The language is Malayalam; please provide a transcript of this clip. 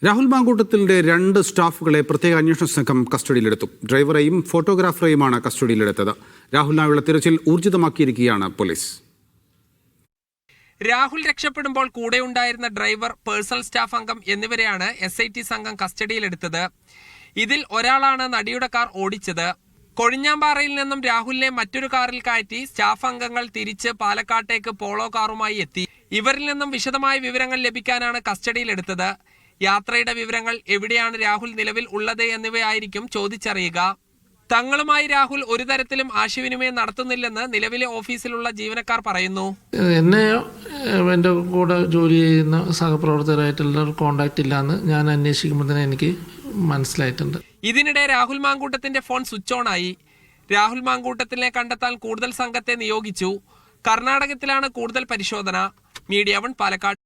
രാഹുൽ മാങ്കൂട്ടത്തിന്റെ 2 സ്റ്റാഫുകളെ പ്രത്യേക അന്വേഷണ സംഘം കസ്റ്റഡിയിലെടുത്തു. ഡ്രൈവറെയും ഫോട്ടോഗ്രാഫറെയുമാണ് കസ്റ്റഡിയിലെടുത്തത്. രാഹുലിനായുള്ള തിരച്ചിൽ ഊർജിതമാക്കിയിരിക്കുകയാണ് പോലീസ്. രാഹുൽ രക്ഷപ്പെടുമ്പോൾ കൂടെയുണ്ടായിരുന്ന ഡ്രൈവർ, പേഴ്സണൽ സ്റ്റാഫ് അംഗം എന്നിവരെയാണ് SIT സംഘം കസ്റ്റഡിയിലെടുത്തത്. ഇതിൽ ഒരാളാണ് നടിയുടെ കാർ ഓടിച്ചത്. കൊഴിഞ്ഞാമ്പാറയിൽ നിന്നും രാഹുലിനെ മറ്റൊരു കാറിൽ കയറ്റി സ്റ്റാഫ് അംഗങ്ങൾ തിരിച്ച് പാലക്കാട്ടേക്ക് പോളോ കാറുമായി എത്തി. ഇവരിൽ നിന്നും വിശദമായ വിവരങ്ങൾ ലഭിക്കാനാണ് കസ്റ്റഡിയിലെടുത്തത്. യാത്രയുടെ വിവരങ്ങൾ, എവിടെയാണ് രാഹുൽ നിലവിൽ ഉള്ളത് എന്നിവയായിരിക്കും ചോദിച്ചറിയുക. തങ്ങളുമായി രാഹുൽ ഒരു തരത്തിലും ആശയവിനിമയം നടത്തുന്നില്ലെന്ന് നിലവിലെ ഓഫീസിലുള്ള ജീവനക്കാർ പറയുന്നു. എന്നെ എൻ്റെ കൂടെ ജോലി ചെയ്യുന്ന സഹപ്രവർത്തകരായിട്ടുള്ള കോണ്ടാക്ട് ഇല്ലാന്ന് ഞാൻ അന്വേഷിക്കുമ്പോൾ തന്നെ എനിക്ക് മനസ്സിലായിട്ടുണ്ട്. ഇതിനിടെ രാഹുൽ മാങ്കൂട്ടത്തിന്റെ ഫോൺ സ്വിച്ച് ഓൺ ആയി. രാഹുൽ മാങ്കൂട്ടത്തിനെ കണ്ടെത്താൻ കൂടുതൽ സംഘത്തെ നിയോഗിച്ചു. കർണാടകത്തിലാണ് കൂടുതൽ പരിശോധന. മീഡിയ 1 പാലക്കാട്.